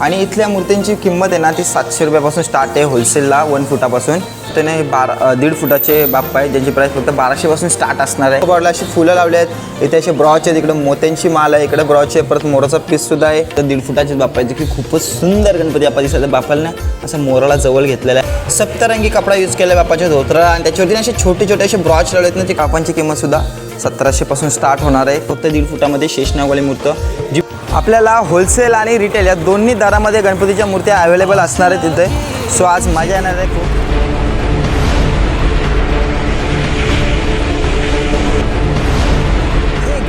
आणि इथल्या मूर्तींची किंमत आहे ना ती 700 रुपयापासून स्टार्ट आहे होलसेलला 1 फुटापासून. त्याने 1.5 फुटाचे बाप्पा आहे ज्यांची प्राईस फक्त 1200 पासून स्टार्ट असणार आहे. बॉर्डरला अशी फुलं लावली आहेत. इथे असे ब्रॉच आहेत, इकडे मोत्यांची माल आहे, इकडे ब्रॉच आहे, परत मोराचा पीस सुद्धा आहे. तर 1.5 फुटाचे बाप्पा आहे जे की खूपच सुंदर गणपती बाप्पा दिसतात. बाप्पाला ना असं मोराला जवळ घेतलेला आहे. सप्तरंगी कपडा यूज केला आहे बाप्पाच्या धोतराला आणि त्याच्यावरती असे छोटे छोटे असे ब्रॉच लावले आहेत ना. ते कापांची किंमत सुद्धा 1700 पासून स्टार्ट होणार आहे. फक्त 1.5 फुटामध्ये शेषनागवाली मूर्त जी आपल्याला होलसेल आणि रिटेल या दोन्ही दरामध्ये गणपतीच्या मूर्त्या अवेलेबल असणार आहेत तिथे. सो आज मजा येणार आहे खूप.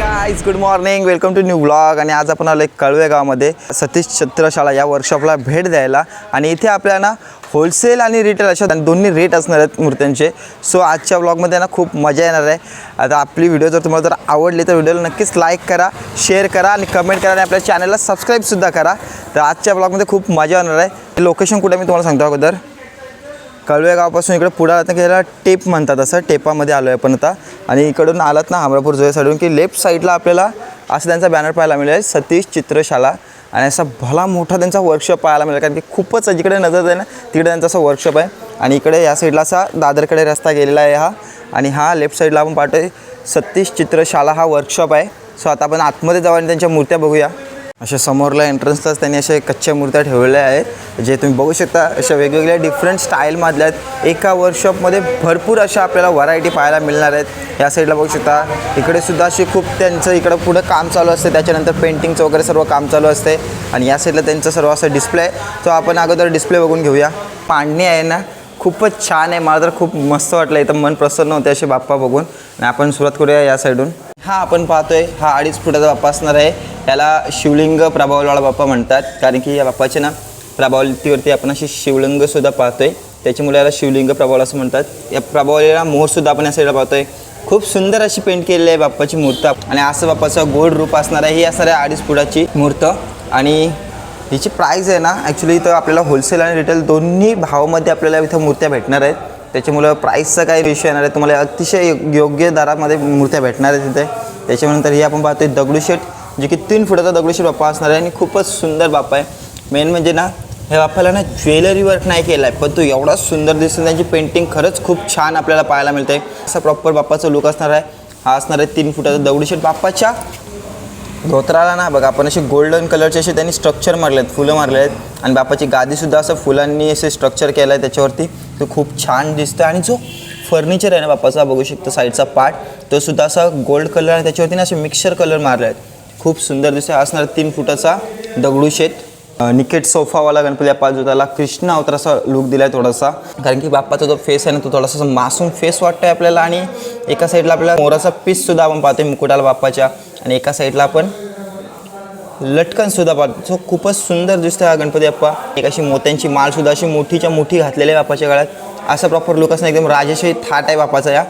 Guys good morning, welcome to new blog. आणि आज आपण आलो कळवे गावामध्ये सतीश चित्रशाला या वर्कशॉपला भेट द्यायला. आणि इथे आपल्याला होलसेल आणि रिटेल अशा दोन्ही रेट असणार आहेत मूर्त्यांचे. सो आजच्या ब्लॉगमध्ये ना खूप मजा येणार आहे. आता आपली व्हिडिओ जर तुम्हाला जर आवडली तर व्हिडिओला नक्कीच लाईक करा, शेअर करा आणि कमेंट करा आणि आपल्या चॅनलला सबस्क्राईबसुद्धा करा. तर आजच्या ब्लॉगमध्ये खूप मजा येणार आहे. लोकेशन कुठे मी तुम्हाला सांगतो अगोदर. कळवे गावापासून इकडे पुढे आलात ना की त्याला टेप म्हणतात, असं टेपामध्ये आलो आहे आपण आता. आणि इकडून आलात ना हमरापूर जोया साईडून की लेफ्ट साईडला आपल्याला असं त्यांचा बॅनर पाहायला मिळेल सतीश चित्रशाला. आणि असा भला मोठा त्यांचा वर्कशॉप पाहायला मिळेल, कारण की खूपच जिकडे नजर आहे ना तिकडे त्यांचा असं वर्कशॉप आहे. आणि इकडे या साईडला असा दादरकडे रस्ता गेलेला आहे हा. आणि हा लेफ्ट साईडला आपण पाहतोय सतीश चित्रशाला हा वर्कशॉप आहे. सो आता आपण आतमध्ये जाऊ आणि त्यांच्या मूर्त्या बघूया. अशा समोरला एंट्रन्सलाच त्यांनी अशा कच्च्या मूर्त्या ठेवलेल्या आहेत जे तुम्ही बघू शकता. अशा वेगवेगळ्या डिफरंट स्टाईलमधल्या आहेत. एका वर्कशॉपमध्ये भरपूर अशा आपल्याला व्हरायटी पाहायला मिळणार आहेत. या साईडला बघू शकता इकडे सुद्धा अशी खूप त्यांचं इकडं पुढं काम चालू असते. त्याच्यानंतर पेंटिंगचं वगैरे सर्व काम चालू असते. आणि या साईडला त्यांचं सर्व असं डिस्प्ले आहे. तो आपण अगोदर डिस्प्ले बघून घेऊया. पाणी आहे ना खूपच छान आहे. मला तर खूप मस्त वाटलं, इथं मन प्रसन्न होते असे बाप्पा बघून. आणि आपण सुरुवात करूया या साईडून. हा आपण पाहतोय हा 2.5 फुटाचा बाप्पा असणार आहे. याला शिवलिंग प्रभावलीवाला बाप्पा म्हणतात, कारण की या बाप्पाचे ना प्रभावलीवरती आपण अशी शिवलिंगसुद्धा पाहतोय, त्याच्यामुळे याला शिवलिंग प्रभावली असं म्हणतात. या प्रभावलीला मोरसुद्धा आपण या साईडला पाहतोय. खूप सुंदर अशी पेंट केलेली आहे बाप्पाची मूर्त. आणि असं बाप्पाचं गोड रूप असणार आहे. ही असणार आहे 2.5 फुटाची मूर्त. आणि हिची प्राईस आहे ना ॲक्च्युली इथं आपल्याला होलसेल आणि रिटेल दोन्ही भावामध्ये आपल्याला इथं मूर्त्या भेटणार आहेत. त्याच्यामुळं प्राईसचा काही रेशो येणार आहे, तुम्हाला अतिशय योग्य दरामध्ये मूर्त्या भेटणार आहेत तिथे. त्याच्यानंतर ही आपण पाहतोय दगडूशेठ, जे की 3 फुटाचा दगडूशेठ बाप्पा असणार आहे. आणि खूपच सुंदर बाप्पा आहे. मेन म्हणजे ना ह्या बाप्पाला ना ज्वेलरी वर्क नाही केला आहे, पण तो एवढा सुंदर दिसतो. त्यांची पेंटिंग खरंच खूप छान आपल्याला पाहायला मिळते. असा प्रॉपर बाप्पाचा लुक असणार आहे. हा असणार आहे 3 फुटाचा दगडूशेठ. बाप्पाच्या धोत्राला ना बघा आपण असे गोल्डन कलरचे असे त्यांनी स्ट्रक्चर मारले आहेत, फुलं मारले आहेत. आणि बाप्पाची गादीसुद्धा असं फुलांनी असे स्ट्रक्चर केलं आहे त्याच्यावरती. तो खूप छान दिसतं. आणि जो फर्निचर आहे ना बाप्पाचा बघू शकतो साईडचा पार्ट, तो सुद्धा असा गोल्ड कलर आणि त्याच्यावरती ना असे मिक्सर कलर मारले आहेत. खूप सुंदर दिसतं. असणार 3 फुटाचा दगडूशेठ. निकेट सोफावाला गणपती बाप्पा, जो त्याला कृष्ण अवतार असा लुक दिला आहे थोडासा, कारण की बाप्पाचा जो फेस आहे ना तो थोडासा मासूम फेस वाटतो आहे आपल्याला. आणि एका साईडला आपल्याला मोराचा पीससुद्धा आपण पाहतोय मुकुटाला बाप्पाच्या. आणि एका साईडला आपण लटकनसुद्धा पाहतो. जो खूपच सुंदर दिसतो हा गणपती बाप्पा. एक अशी मोत्यांची माळसुद्धा अशी मोठीच्या मोठी घातलेली आहे बाप्पाच्या गळ्यात. असा प्रॉपर लुक असणार, एकदम राजेशाही थाट आहे बाप्पाचा या.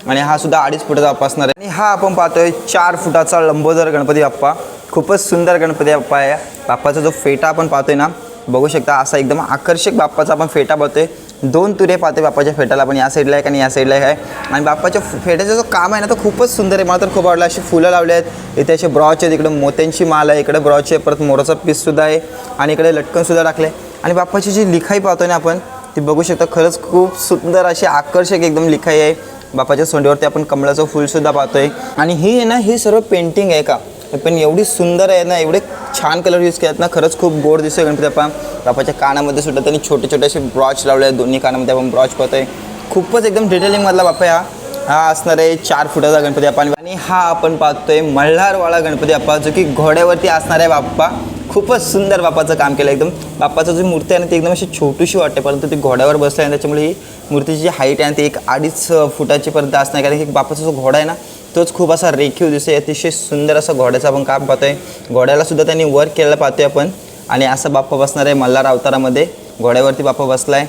आणि हा सुद्धा 2.5 फुटाचा बाप्पा असणार आहे. आणि हा आपण पाहतोय 4 फुटाचा लंबोदर गणपती बाप्पा. खूपच सुंदर गणपती बाप्पा आहे. बाप्पाचा जो फेटा आपण पाहतोय ना बघू शकता, असा एकदम आकर्षक बाप्पाचा आपण फेटा पाहतोय. 2 तुरे पाहतोय बाप्पाच्या फेटाला, आपण या साईडला आहे आणि या साईडला आहे. आणि बाप्पाच्या फेट्याचा जो काम आहे ना तो खूपच सुंदर आहे. मला तर खूप आवडलं. अशी फुलं लावली आहेत. इथे असे ब्रॉच आहेत, इकडे मोत्यांची माल आहे, इकडे ब्रॉच आहे, परत मोराचा पीससुद्धा आहे. आणि इकडे लटकनसुद्धा टाकले. आणि बाप्पाची जी लिखाई पाहतोय ना आपण ती बघू शकता. खरंच खूप सुंदर अशी आकर्षक एकदम लिखाई आहे. बाप्पाच्या सोंडीवरती आपण कमळाचं फुलसुद्धा पाहतोय. आणि ही आहे ना ही सर्व पेंटिंग आहे का, पण एवढी सुंदर आहे ना, एवढे छान कलर यूज केलेत ना, खरंच खूप गोड दिसतोय गणपती बाप्पा. बाप्पाच्या कानामध्ये सुद्धा त्यांनी छोटे छोटे असे ब्रॉच लावले आहेत. दोन्ही कानामध्ये आपण ब्रॉच पाहतोय. खूपच एकदम डिटेलिंगमधला बाप्पा हा असणार आहे 4 फुटाचा गणपती बाप्पा. आणि हा आपण पाहतोय मल्हारवाला गणपती बाप्पा, जो की घोड्यावरती असणार आहे बाप्पा. खूपच सुंदर बाप्पाचं काम केलं एकदम. बाप्पाचं जी मूर्ती आहे ना ती एकदम अशी छोटीशी वाटते, परंतु ती घोड्यावर बसली आहे. त्याच्यामुळे ही मूर्तीची जी हाईट आहे ती 1-2.5 फुटाची पर्यंत असणार, कारण की बाप्पाचा जो घोडा आहे ना तोच खूप असा रेखीव दिसतोय. अतिशय सुंदर असं घोड्याचं आपण काम पाहतोय. घोड्याला सुद्धा त्यांनी वर्क केलेलं पाहतोय आपण. आणि असा बाप्पा बसणार आहे मल्हार अवतारामध्ये, घोड्यावरती बाप्पा बसला आहे.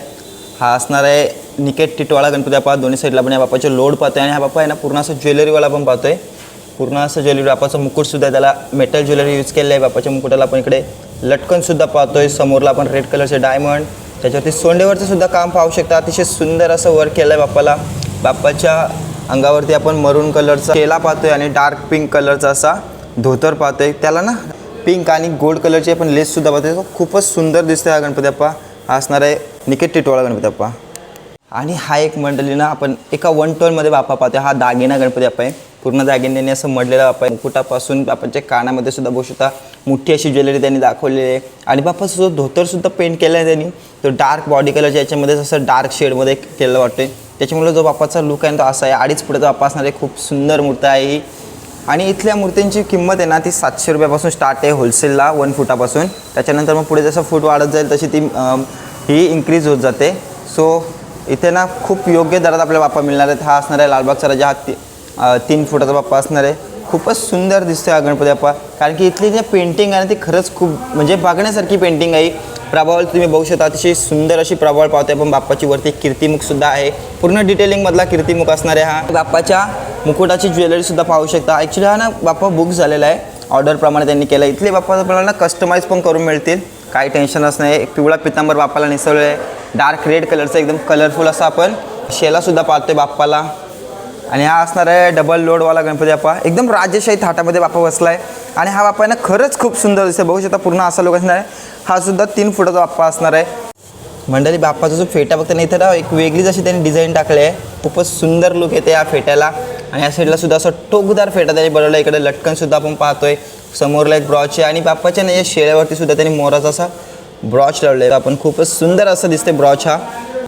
हा असणार आहे निकेट टिटवाळा गणपती बाप्पा. दोन्ही साईडला आपण या बाप्पाचे लोड पाहतोय. आणि हा बाप्पा आहे ना पूर्ण असं ज्वेलरीवाला आपण पाहतोय. पूर्ण असं ज्वेलरी बाप्पाचं मुकुटसुद्धा त्याला मेटल ज्वेलरी यूज केलेलं आहे. बाप्पाच्या मुकुटाला आपण इकडे लटकनसुद्धा पाहतोय. समोरला आपण रेड कलरचे डायमंड, त्याच्यावरती सोंडेवरचं सुद्धा काम पाहू शकता. अतिशय सुंदर असं वर्क केलं आहे बाप्पाला. बाप्पाच्या अंगावरती आपण मरून कलरचा केला पाहतोय आणि डार्क पिंक कलरचा असा धोतर पाहतोय. त्याला ना पिंक आणि गोल्ड कलरची आपण लेससुद्धा पाहतोय. खूपच सुंदर दिसतो हा गणपती बाप्पा. हा असणार आहे निकेत टिटवाळा गणपती बाप्पा. आणि हा एक मंडळी ना आपण एका 1 टोनमध्ये बाप्पा पाहतोय. हा दागिना गणपती बाप्पा आहे. पूर्ण दागिन्यांनी असं मडलेला बाप्पा आहे. मुकुटापासून बाप्पाच्या कानामध्ये सुद्धा बघू शकता मोठी अशी ज्वेलरी त्यांनी दाखवलेली आहे. आणि बाप्पाचं जो धोतरसुद्धा पेंट केला आहे त्यांनी, तो डार्क बॉडी कलरच्या याच्यामध्ये असं डार्क शेडमध्ये केलेलं वाटतंय. त्याच्यामुळे जो बाप्पाचा लुक आहे तो असा आहे. 2.5 फुटाचा बाप्पा असणार आहे. खूप सुंदर मूर्ती आहे ही. आणि इथल्या मूर्तींची किंमत आहे ना ती 700 रुपयापासून स्टार्ट आहे होलसेलला 1 फुटापासून. त्याच्यानंतर मग पुढे जसं फूट वाढत जाईल तशी ती ही इन्क्रीज होत जाते. सो इथे ना खूप योग्य दरात आपल्याला बाप्पा मिळणार आहेत. हा असणार आहे लालबागचा राजा. हा 3 फुटाचा बाप्पा असणार आहे. खूपच सुंदर दिसतो हा गणपती बाप्पा. कारण की इथली जी पेंटिंग आहे ना ती खरंच खूप म्हणजे बघण्यासारखी पेंटिंग आहे. प्रभावळ तुम्ही बघू शकता अतिशय सुंदर अशी प्रभावळ पावते आपण बाप्पाची. वरती कीर्तिमुखसुद्धा आहे. पूर्ण डिटेलिंगमधला कीर्तिमुख असणार आहे. हा बाप्पाच्या मुकुटाची ज्वेलरीसुद्धा पाहू शकता. ॲक्च्युली हा ना बाप्पा बुक झालेला आहे. ऑर्डरप्रमाणे त्यांनी केला. इथले बाप्पा आपल्याला कस्टमाइज पण करून मिळतील. काही टेन्शनच नाही. एक पिवळा पितांबर बाप्पाला निसवलं आहे. डार्क रेड कलरचा एकदम कलरफुल असा आपण शेलासुद्धा पाहतोय बाप्पाला. आणि हा असणार आहे डबल लोडवाला गणपती बाप्पा. एकदम राजेशाही थाटामध्ये बाप्पा बसला आहे. आणि हा बाप्पा आहे ना खरंच खूप सुंदर दिसतो. बघू शकता पूर्ण असा लोक असणार आहे. हा सुद्धा 3 फुटाचा बाप्पा असणार आहे. मंडळी बाप्पाचा जो फेटा बघता नाही तर एक वेगळीच अशी त्यांनी डिझाईन टाकली आहे. खूपच सुंदर लुक येते या फेट्याला. आणि या साईडला सुद्धा असं टोकदार फेटा त्यांनी बनवला. इकडे लटकनसुद्धा आपण पाहतोय. समोरला एक ब्रॉच आहे. आणि बाप्पाच्या ना या शेळ्यावरती सुद्धा त्यांनी मोराचा असा ब्रॉच लावलेला आहे. आपण खूपच सुंदर असं दिसते ब्रॉच. हा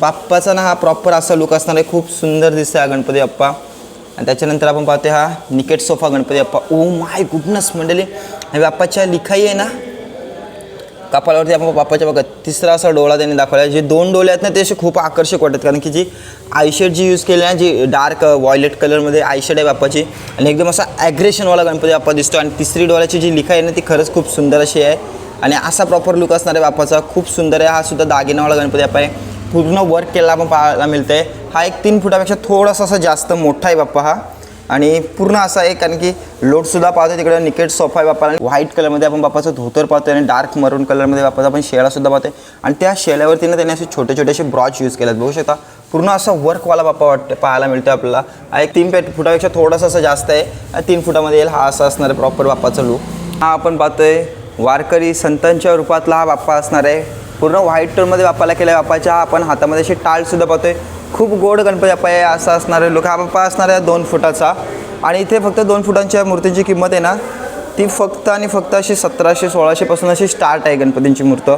बाप्पाचा ना हा प्रॉपर असा लुक असणार आहे. खूप सुंदर दिसते हा गणपती बाप्पा. आणि त्याच्यानंतर आपण पाहतोय हा naked sofa Ganpati Bappa. Oh my goodness मंडळी, आणि बाप्पाच्या लिखाई आहे ना कपालावरती आपण बाप्पाच्या बघा 3रा असा डोळा त्यांनी दाखवला आहे. जे 2 डोळे आहेत ना ते असे खूप आकर्षक वाटतात. कारण की जी आयशेड जी यूज केली आहे जी डार्क व्हायलेट कलरमध्ये आयशेड आहे बाप्पाची. आणि एकदम असा ॲग्रेशनवाला गणपती बाप्पा दिसतो. आणि 3री डोळ्याची जी लिखाई आहे ना ती खरंच खूप सुंदर अशी आहे. आणि असा प्रॉपर लुक असणार आहे बाप्पाचा. खूप सुंदर आहे. हा सुद्धा दागिनावाला गणपती बाप्पा आहे. पूर्ण वर्क केला आपण पाहायला मिळतं आहे. हा एक 3 फुटापेक्षा थोडासा असा जास्त मोठा आहे बाप्पा हा. आणि पूर्ण असा आहे कारण की लोटसुद्धा पाहतो. तिकडे निकेट सोफा आहे बाप्पाला. व्हाईट कलरमध्ये आपण बाप्पाचं धोतर पाहतोय. आणि डार्क मरून कलरमध्ये बाप्पाचा आपण शेळासुद्धा पाहतोय. आणि त्या शेळ्यावरती ना त्यांनी असे छोटे छोटे असे ब्रॉच यूज केलेत. बघू शकता पूर्ण असा वर्कवाला बाप्पा पाहायला मिळतो आपल्याला. हा एक 3 फुटापेक्षा थोडासा असं जास्त आहे. 3 फुटामध्ये येईल. हा असा असणार आहे प्रॉपर बाप्पाचा लूक. हा आपण पाहतोय वारकरी संतांच्या रूपातला हा बाप्पा असणार आहे. पूर्ण व्हाईट टोनमध्ये बाप्पाला केला आहे. बाप्पाच्या आपण हातामध्ये अशी टाळसुद्धा पाहतोय. खूप गोड गणपती बाप्पा आहे. असा असणारे लोक. हा बाप्पा असणार आहे 2 फुटाचा. आणि इथे फक्त 2 फुटांच्या मूर्तींची किंमत आहे ना ती फक्त आणि फक्त अशी 1700-1600 पासून अशी स्टार्ट आहे गणपतींची मूर्त.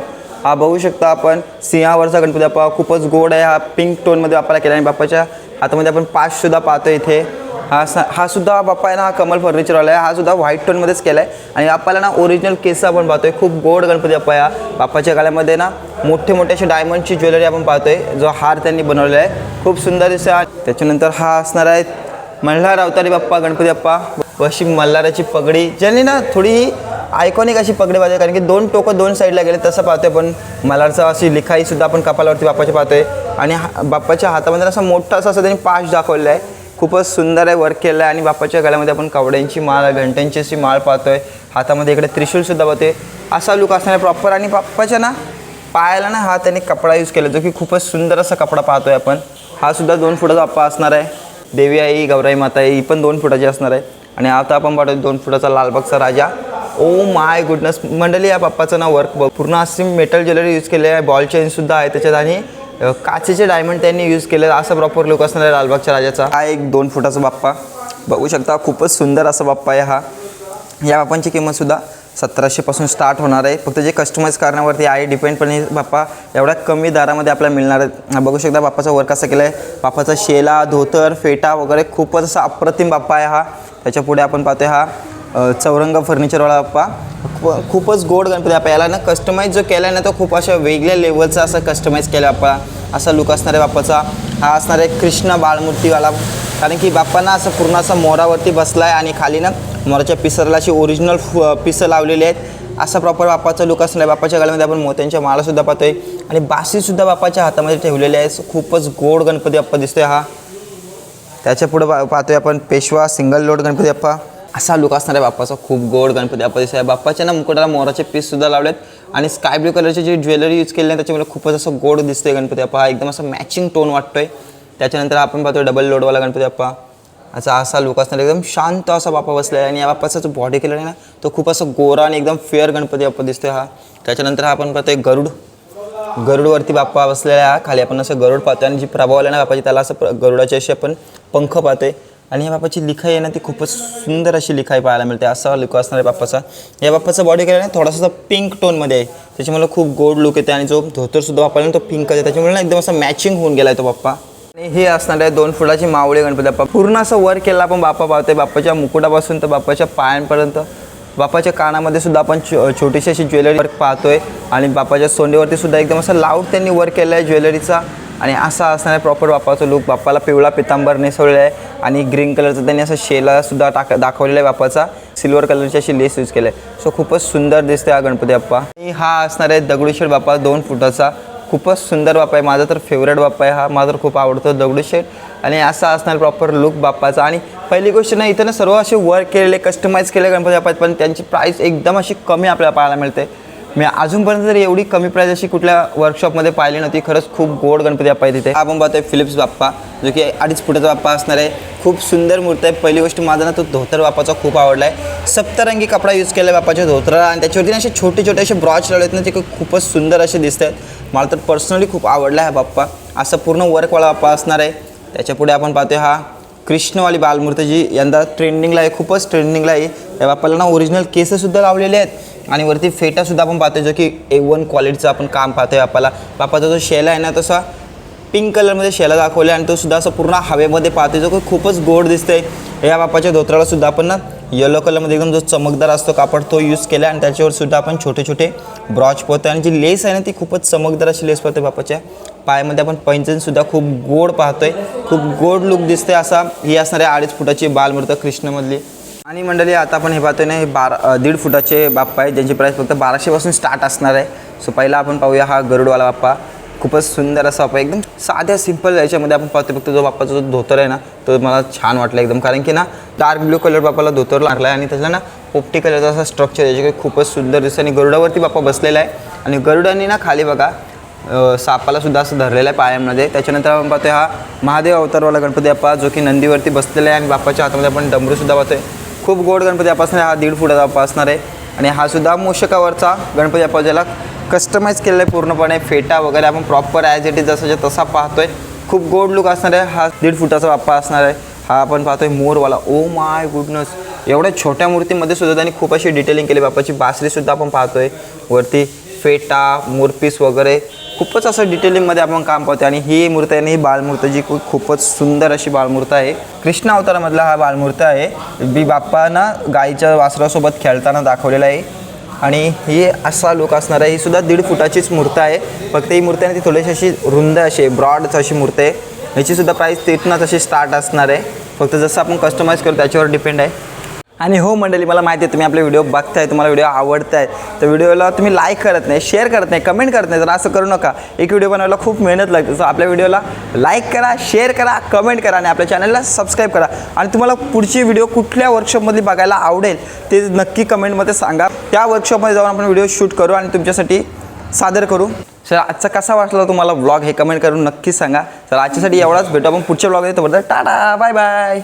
हा बघू शकता आपण सिंहावरचा गणपती बाप्पा. खूपच गोड आहे. हा पिंक टोनमध्ये बाप्पाला केला. आणि बाप्पाच्या हातामध्ये आपण पाचसुद्धा पाहतोय इथे. हा सुद्धा बाप्पा आहे ना हा कमल फर्निचरवाला आहे. हा सुद्धा व्हाईट टोनमध्येच केला आहे. आणि बाप्पाला ना ओरिजिनल केस आपण पाहतोय. खूप गोड गणपती बाप्पा आहे. बाप्पाच्या गळ्यामध्ये ना मोठे मोठे असे डायमंडची ज्वेलरी आपण पाहतोय. जो हार त्यांनी बनवलेला आहे खूप सुंदर दिसतो. त्याच्यानंतर हा असणार आहे मल्हार अवतारी बाप्पा गणपती बाप्पा. अशी मल्हाराची पगडी ज्यांनी ना थोडी आयकॉनिक अशी पगडी पाहतोय. कारण की 2 टोकं 2 साईडला गेले तसं पाहतोय. पण मल्हारचा अशी लिखाईसुद्धा आपण कपालावरती बाप्पाच्या पाहतोय. आणि बाप्पाच्या हातामध्ये असा मोठा असा त्यांनी पाश दाखवलेला आहे. खूपच सुंदर आहे. वर्क केलं आहे. आणि बाप्पाच्या गळ्यामध्ये आपण कवड्यांची माळ घंट्यांची अशी माळ पाहतोय. हातामध्ये इकडे त्रिशूलसुद्धा पाहतोय. असा लुक असणार आहे प्रॉपर. आणि बाप्पाच्या ना पायाला ना हा त्यांनी कपडा यूज केला जो की खूपच सुंदर असा कपडा पाहतोय आपण. हा सुद्धा 2 फुटाचा बाप्पा असणार आहे. देवी आई गौराई माता ही पण 2 फुटाची असणार आहे. आणि आता आपण पाहतोय 2 फुटाचा लालबागचा राजा. ओ माय गुडनेस मंडळी, या बाप्पाचं ना वर्क पूर्ण अशी मेटल ज्वेलरी यूज केली आहे. बॉल चेनसुद्धा आहे त्याच्यात. आणि काचेचे डायमंड त्यांनी यूज केले. असा प्रॉपर लुक असणार आहे लालबागच्या राजाचा. हा एक 2 फुटाचा बाप्पा बघू शकता. खूपच सुंदर असा बाप्पा आहे हा. या बाप्पांची किंमतसुद्धा 1700 पासून स्टार्ट होणार आहे. फक्त जे कस्टमाइज करण्यावरती आहे डिपेंड. पण हे बाप्पा एवढ्या कमी दरामध्ये आपल्याला मिळणार आहेत. बघू शकता बाप्पाचा वर्क कसा केला आहे. बाप्पाचा शेला धोतर फेटा वगैरे खूपच असा अप्रतिम बाप्पा आहे हा. त्याच्या पुढे आपण पाहतोय हा चौरंग फर्निचरवाला बाप्पा. खूपच गोड गणपती बाप्पा. याला ना कस्टमाइज जो केला आहे ना तो खूप अशा वेगळ्या लेवलचा असं कस्टमाइज केला बाप्पा. असा लुक असणार आहे बाप्पाचा. हा असणार आहे कृष्ण बाळमूर्तीवाला. कारण की बाप्पांना असं पूर्ण असा मोरावरती बसला आहे. आणि खाली ना मोराच्या पिसरला अशी ओरिजिनल पिसं लावलेली आहेत. असा प्रॉपर बाप्पाचा लुक असणार आहे. बाप्पाच्या गळ्यामध्ये आपण मोत्यांच्या माळासुद्धा पाहतोय. आणि बासीसुद्धा बाप्पाच्या हातामध्ये ठेवलेली आहे. खूपच गोड गणपती बाप्पा दिसतोय हा. त्याच्या पुढे पाहतोय आपण पेशवा सिंगल लोड गणपती बाप्पा. असा लुक असणार आहे बाप्पाचा. खूप गोड गणपती बाप्पा दिसतोय. बाप्पाच्या ना मुकुटाला मोराचे पीससुद्धा लावलेत. आणि स्काय ब्ल्यू कलरची जी ज्वेलरी यूज केली आहे त्याच्यामुळे खूपच असं गोड दिसतोय गणपती बाप्पा. हा एकदम असं मॅचिंग टोन वाटतोय. त्याच्यानंतर आपण पाहतोय डबल लोडवाला गणपती बाप्पा. असा असा लुक असणार, एकदम शांत असा बाप्पा बसलेला आहे. आणि या बाप्पाचा जो बॉडी कलर आहे ना तो खूप असं गोरा आणि एकदम फेअर गणपती बाप्पा दिसतोय हा. त्याच्यानंतर हा आपण पाहतोय गरुडवरती बाप्पा बसलेला आहे. खाली आपण असं गरुड पाहतोय आणि जी प्रभाव आला ना बाप्पाची त्याला असं गरुडाची अशी आपण पंख पाहतोय. आणि या बाप्पाची लिखाई आहे ना ती खूपच सुंदर अशी लिखाई पाहायला मिळते. असा लुक असणार आहे बाप्पाचा. या बाप्पाचा बॉडी कलर आहे थोडासा पिंक टोनमध्ये आहे, त्याच्यामुळे खूप गोड लुक येते. आणि जो धोतरसुद्धा बाप्पाला ना तो पिंक आहे, त्याच्यामुळे ना एकदम असं मॅचिंग होऊन गेला आहे तो बाप्पा. आणि हे असणार आहे 2 फुटाची मावळी गणपती बाप्पा. पूर्ण असं वर केला आपण बाप्पा पाहतोय. बाप्पाच्या मुकुटापासून तर बाप्पाच्या पायांपर्यंत, बाप्पाच्या कानामध्ये सुद्धा आपण छोटीशी अशी ज्वेलरी वर्क पाहतोय. आणि बाप्पाच्या सोंडेवरती सुद्धा एकदम असं लाऊड त्यांनी वर्क केलं आहे ज्वेलरीचा. आणि असा असणार आहे प्रॉपर बाप्पाचं लुक. बाप्पाला पिवळा पितांबर नेसवलेला आहे आणि ग्रीन कलरचं त्यांनी असं शेलासुद्धा दाखवलेला आहे बाप्पाचा. सिल्वर कलरची अशी लेस यूज केलं आहे. सो खूपच सुंदर दिसते हा गणपती बाप्पा. आणि हा असणार आहे दगडूशेठ बाप्पा 2 फुटाचा. खूपच सुंदर बाप्पा आहे, माझा तर फेवरेट बाप्पा आहे हा. माझा तर खूप आवडतो दगडूशेठ. आणि असा असणार प्रॉपर लुक बाप्पाचा. आणि पहिली गोष्ट ना इथं ना सर्व असे वर्क केलेले कस्टमाइज केले गणपती बाप्पा, पण त्यांची प्राईस एकदम अशी कमी आपल्याला पाहायला मिळते. मी अजूनपर्यंत जर एवढी कमी प्राईस अशी कुठल्या वर्कशॉपमध्ये पाहिली नव्हती. खरंच खूप गोड गणपती बाप्पा आहे तिथे. आपण पाहतोय फिलिप्स बाप्पा, जो की 2.5 फुटाचा बाप्पा असणार आहे. खूप सुंदर मूर्ती आहे. पहिली गोष्ट माझा ना तो धोतर बाप्पाचा खूप आवडला आहे. सप्तरंगी कपडा यूज केला आहे बाप्पाच्या धोतराला आणि त्याच्यावरती असे छोटे छोटे असे ब्रॉच लावले आहेत ना, ते खूपच सुंदर असे दिसत आहेत. मला तर पर्सनली खूप आवडला आहे बाप्पा. असं पूर्ण वर्कवाला बाप्पा असणार आहे. त्याच्यापुढे आपण पाहतोय हा कृष्णवाली बालमूर्ती, जी यंदा ट्रेंडिंगला आहे, खूपच ट्रेंडिंगला आहे. या बाप्पाला ना ओरिजिनल केससुद्धा लावलेले आहेत आणि वरती फेटासुद्धा आपण पाहतोय, जो की A1 क्वालिटीचं आपण काम पाहतोय बाप्पाला. बाप्पाचा जो शेला आहे ना तसा पिंक कलरमध्ये शेला दाखवला आणि तो सुद्धा असं पूर्ण हवेमध्ये पाहतोय, जो की खूपच गोड दिसतंय. या बाप्पाच्या धोत्राला सुद्धा आपण ना येलो कलरमध्ये एकदम जो चमकदार असतो कापड तो यूज केला आणि त्याच्यावर सुद्धा आपण छोटे छोटे ब्रॉच पाहतोय. आणि जी लेस आहे ना ती खूपच चमकदार अशी लेस पाहतोय. बाप्पाच्या पायामध्ये आपण पैंजणसुद्धा खूप गोड पाहतोय, खूप गोड लुक दिसतंय. असा ही असणार आहे 2.5 फुटाची बालमूर्ती कृष्णमधली. आणि मंडळी आता आपण हे पाहतोय ना, हे 1.5 फुटाचे बाप्पा आहे, ज्यांची प्राईस फक्त 1200 पासून स्टार्ट असणार आहे. सो पहिला आपण पाहूया हा गरुडवाला बाप्पा. खूपच सुंदर असा बाप्पा, एकदम साध्या सिंपल याच्यामध्ये आपण पाहतो. फक्त जो बाप्पाचा जो धोतर आहे ना तो मला छान वाटला एकदम, कारण की ना डार्क ब्ल्यू कलर बाप्पाला धोतर लागला आहे आणि त्याला ना पोपटी कलरचा असा स्ट्रक्चर याच्याकडे खूपच सुंदर दिसतं. आणि गरुडावरती बाप्पा बसलेला आहे आणि गरुडांनी ना खाली बघा सापाला सुद्धा असं धरलेलं आहे पायामध्ये. त्याच्यानंतर आपण पाहतोय हा महादेव अवतारवाला गणपती बाप्पा, जो की नंदीवरती बसलेला आहे आणि बाप्पाच्या हातामध्ये आपण डमरूसुद्धा पाहतोय. खूप गोड गणपती बाप्पा असणार आहे. हा 1.5 फुटाचा बाप्पा असणार आहे. आणि हा सुद्धा मूषकावरचा गणपती बाप्पा, ज्याला कस्टमाइज केलेलं आहे पूर्णपणे. फेटा वगैरे आपण प्रॉपर ॲज इट इज जसं तसा पाहतोय. खूप गोड लुक असणार आहे. हा 1.5 फुटाचा बाप्पा असणार आहे. हा आपण पाहतोय मोरवाला. ओ माय गुडनेस, एवढ्या छोट्या मूर्तीमध्ये सुद्धा त्यांनी खूप अशी डिटेलिंग केली. बाप्पाची बासरीसुद्धा आपण पाहतोय वरती, फेटा मोरपीस वगैरे खूपच असं डिटेलिंगमध्ये आपण काम पाहतोय. आणि ही मूर्ती आहे, ही बालमूर्ती जी खूपच सुंदर अशी बालमूर्ती आहे. कृष्ण अवतारामधला हा बालमूर्ती आहे. बी बाप्पांना गाईच्या वासरासोबत खेळताना दाखवलेला आहे. आणि ही असा लुक असणार आहे. ही सुद्धा 1.5 फुटाचीच मूर्ती आहे. फक्त ही मूर्ती आहे ती थोडीशी अशी रुंद अशी ब्रॉडच अशी मूर्ती आहे. ह्याचीसुद्धा प्राईस तिथूनच अशी स्टार्ट असणार आहे. फक्त जसं आपण कस्टमाइज करू त्याच्यावर डिपेंड आहे. आणि हो मंडळी, मला माहिती आहे तुम्ही आपले व्हिडिओ बघताय, तुम्हाला व्हिडिओ आवडत आहे, तर व्हिडिओला तुम्ही लाईक करत नाही, शेअर करत नाही, कमेंट करत नाही. तर असं करू नका. एक व्हिडिओ बनवायला खूप मेहनत लागते. सो आपल्या व्हिडिओला लाईक करा, शेअर करा, कमेंट करा आणि आपल्या चॅनलला सबस्क्राईब करा. आणि तुम्हाला पुढची व्हिडिओ कुठल्या वर्कशॉपमध्ये बघायला आवडेल ते नक्की कमेंटमध्ये सांगा. त्या वर्कशॉपमध्ये जाऊन आपण व्हिडिओ शूट करू आणि तुमच्यासाठी सादर करू. सर आजचा कसा वाटला तुम्हाला व्लॉग हे कमेंट करून नक्की सांगा. तर आजच्यासाठी एवढाच. भेटू आपण पुढच्या व्लॉगमध्ये. तोपर्यंत टाटा, बाय बाय.